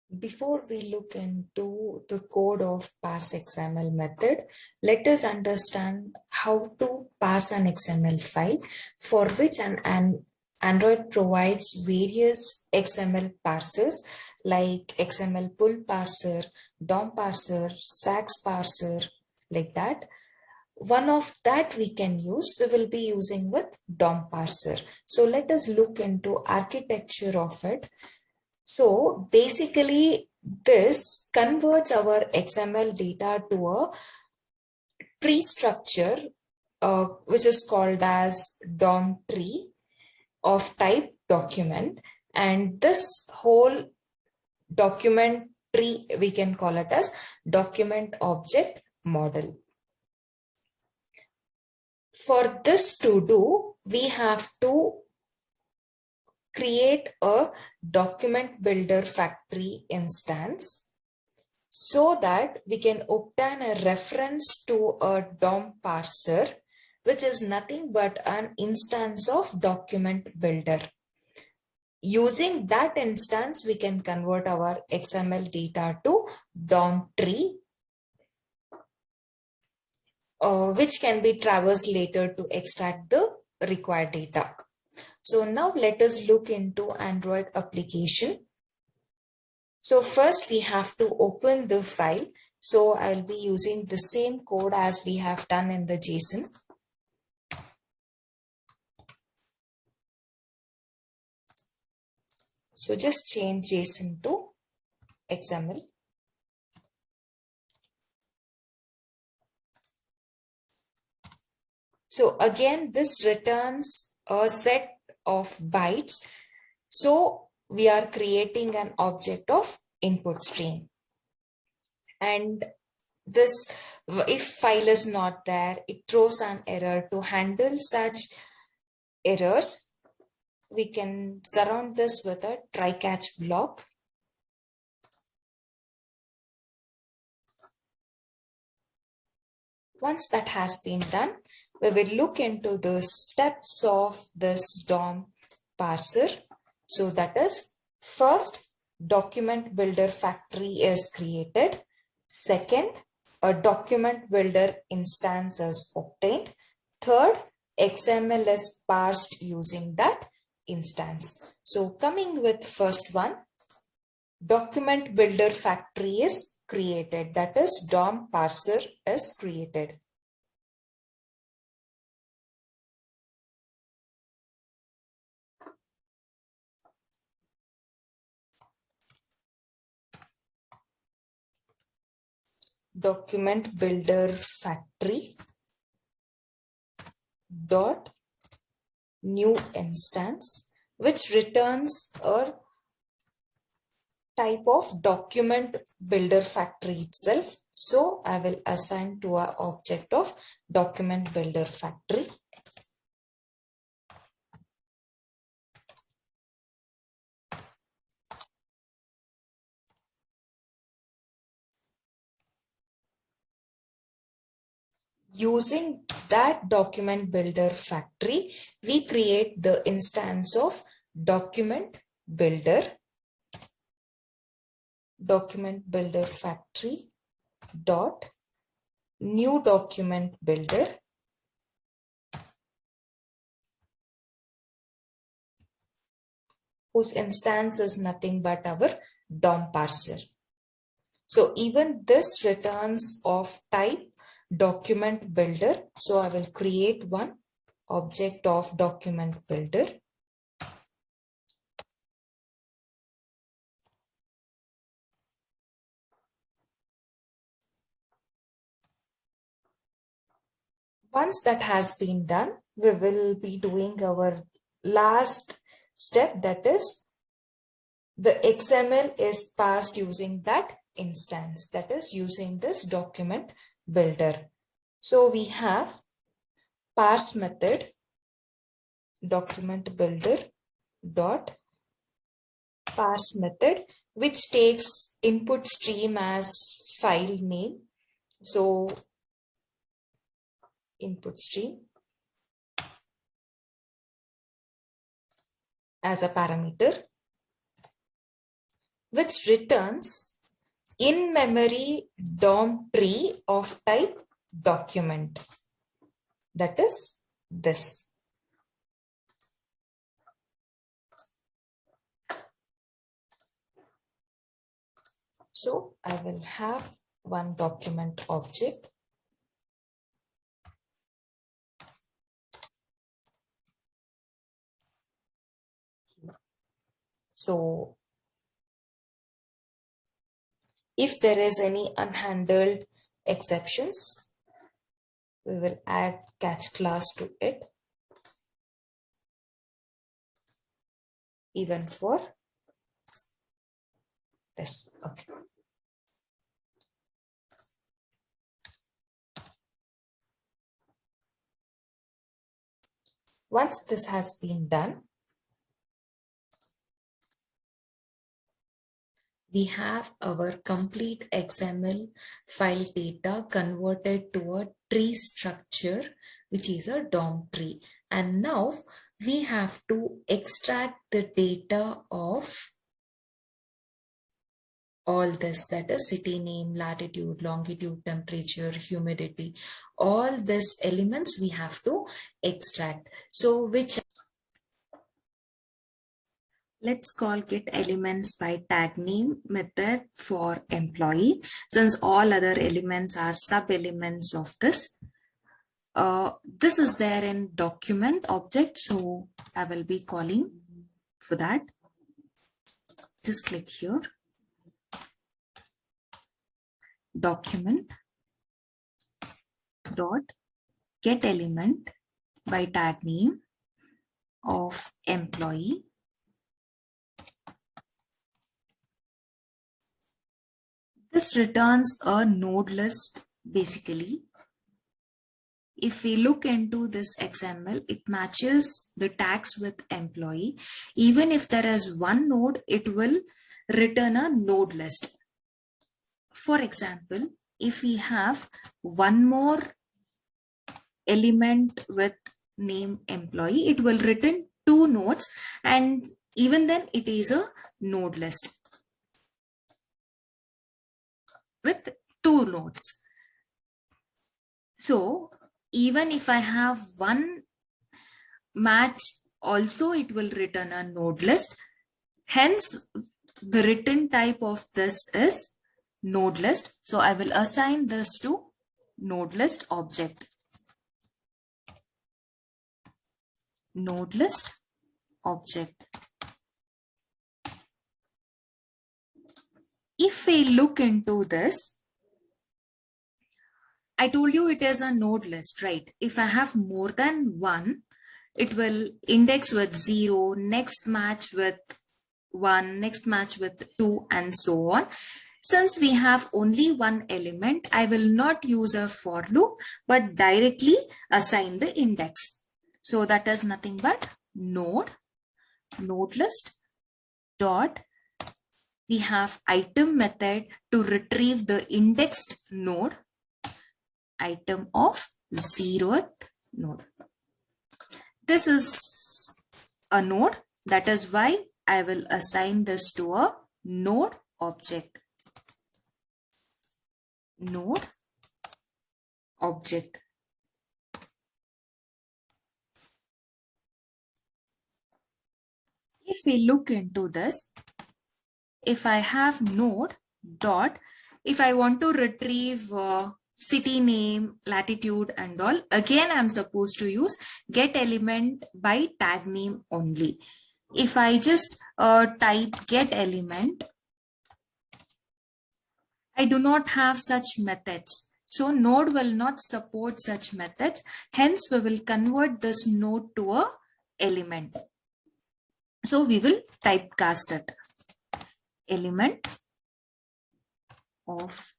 Before we look into the code of parse XML method, let us understand how to parse an XML file, for which an Android provides various XML parsers like XML pull parser, DOM parser, SAX parser, like that. One of that we can use, we will be using with DOM parser. So let us look into architecture of it. So basically, this converts our XML data to a tree structure, which is called as DOM tree of type document. And this whole document tree, we can call it as document object model. For this to do, we have to create a document builder factory instance so that we can obtain a reference to a DOM parser, which is nothing but an instance of document builder. Using that instance, we can convert our XML data to DOM tree, which can be traversed later to extract the required data. So now let us look into Android application. So first we have to open the file. So I'll be using the same code as we have done in the JSON. So just change JSON to XML. So again, this returns a set of bytes. So we are creating an object of input stream. And this, if file is not there, it throws an error. To handle such errors, we can surround this with a try-catch block. Once that has been done, we will look into the steps of this DOM parser. So that is, first, document builder factory is created. Second, a document builder instance is obtained. Third, XML is parsed using that instance. So coming with first one, document builder factory is created. That is, DOM parser is created. Document builder factory dot new instance, which returns a type of document builder factory itself. So I will assign to our object of document builder factory. Using that document builder factory, we create the instance of document builder factory dot new document builder, whose instance is nothing but our DOM parser. So even this returns of type document builder. So I will create one object of document builder. Once that has been done, we will be doing our last step, that is, the XML is passed using that instance, that is, using this document builder. So we have parse method document builder dot parse method, which takes input stream as file name. So input stream as a parameter. which returns in-memory DOM tree of type document. That is this. So I will have one document object. So if there is any unhandled exceptions, we will add catch class to it. Even for this. Okay. Once this has been done, we have our complete XML file data converted to a tree structure, which is a DOM tree. And now we have to extract the data of all this, that is city name, latitude, longitude, temperature, humidity, all these elements we have to extract. So let's call get elements by tag name method for employee, since all other elements are sub elements of this. This is there in document object, so I will be calling for that. Just click here. Document dot get element by tag name of employee. This returns a node list basically. If we look into this XML, it matches the tags with employee. Even if there is one node, it will return a node list. For example, if we have one more element with name employee, it will return two nodes, and even then it is a node list with two nodes. So even if I have one match also, it will return a node list. Hence the return type of this is node list. So I will assign this to node list object. Node list object. If we look into this, I told you it is a node list, right? If I have more than one, it will index with 0, next match with 1, next match with 2, and so on. Since we have only one element, I will not use a for loop, but directly assign the index. So that is nothing but node list dot, we have item method to retrieve the indexed node, item of 0th node. This is a node. That is why I will assign this to a node object. Node object. If we look into this, if I have node dot, if I want to retrieve city name, latitude and all, again I'm supposed to use get element by tag name only. If I just type get element, I do not have such methods. So node will not support such methods. Hence we will convert this node to a element. So we will typecast it. Element of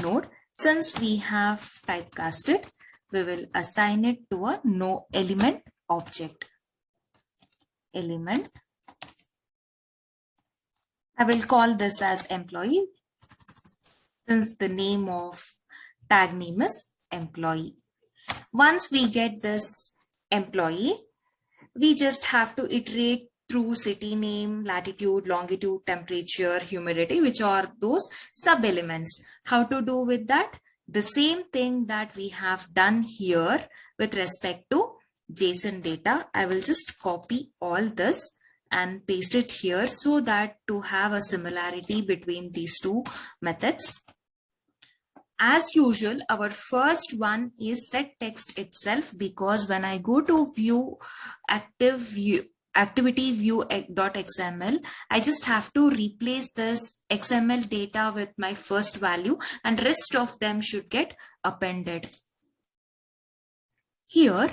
node. Since we have typecasted, we will assign it to a no element object. Element. I will call this as employee, since the name of tag name is employee. Once we get this employee, we just have to iterate through city name, latitude, longitude, temperature, humidity, which are those sub-elements. How to do with that? The same thing that we have done here with respect to JSON data. I will just copy all this and paste it here so that to have a similarity between these two methods. As usual, our first one is set text itself, because when I go to view activity view.xml, I just have to replace this XML data with my first value, and rest of them should get appended. Here,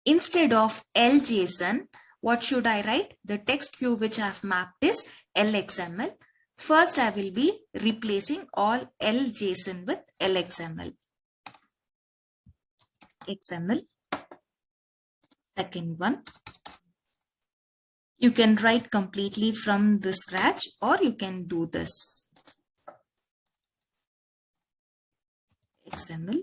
instead of LJSON, what should I write? The text view which I have mapped is LXML. First, I will be replacing all LJSON with LXML. XML. Second one. You can write completely from the scratch, or you can do this. XML.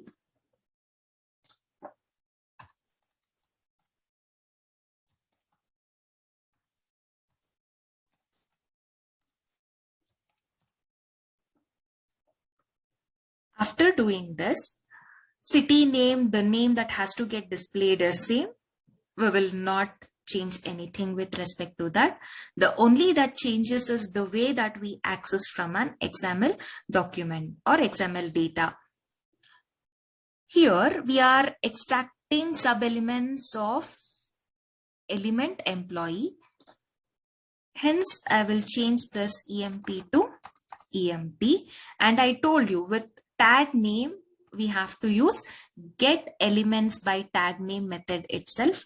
After doing this, city name, the name that has to get displayed is same. We will not change anything with respect to that. The only that changes is the way that we access from an XML document or XML data. Here we are extracting sub-elements of element employee. Hence, I will change this EMP to EMP. And I told you with tag name, we have to use get elements by tag name method itself.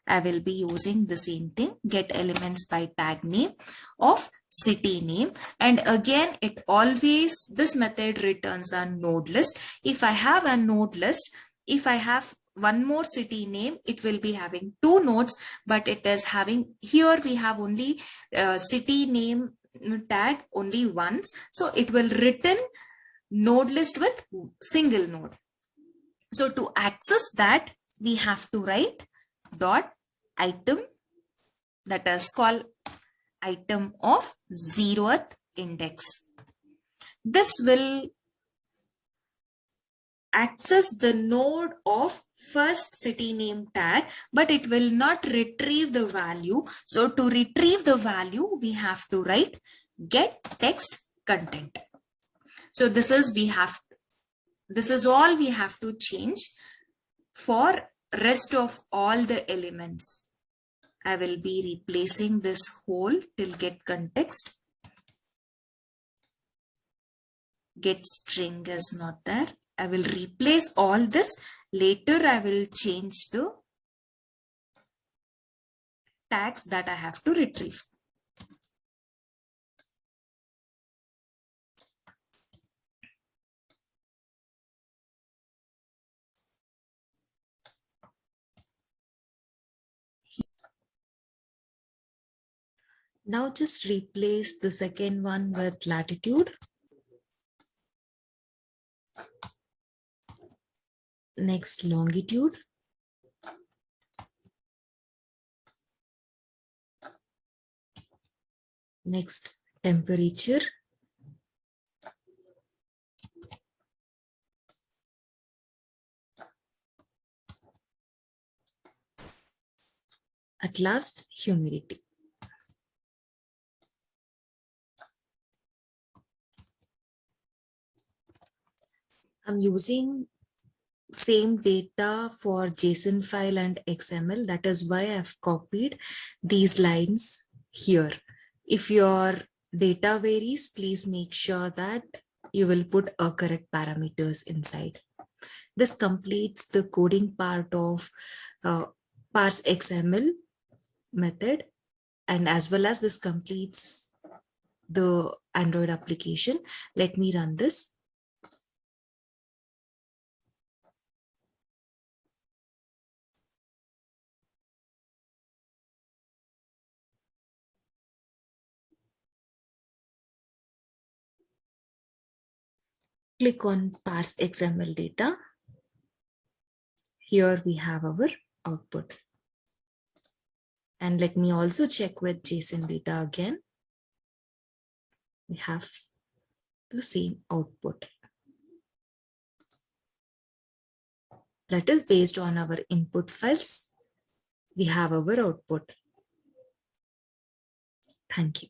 I will be using the same thing, get elements by tag name of city name. And again, it always, this method returns a node list. If I have a node list, if I have one more city name, it will be having two nodes, but it is having, here we have only city name tag only once. So it will return node list with single node. So to access that, we have to write dot item, that is called item of 0th index. This will access the node of first city name tag, but it will not retrieve the value. So to retrieve the value, we have to write get text content. So this is all we have to change. For rest of all the elements, I will be replacing this whole till get context. Get string is not there. I will replace all this. Later, I will change the tags that I have to retrieve. Now just replace the second one with latitude. Next, longitude. Next, temperature. At last, humidity. I'm using same data for JSON file and XML. That is why I've copied these lines here. If your data varies, please make sure that you will put a correct parameters inside. This completes the coding part of parse XML method, and as well as this completes the Android application. Let me run this. Click on parse XML data. Here we have our output. And let me also check with JSON data again. We have the same output. That is based on our input files. We have our output. Thank you.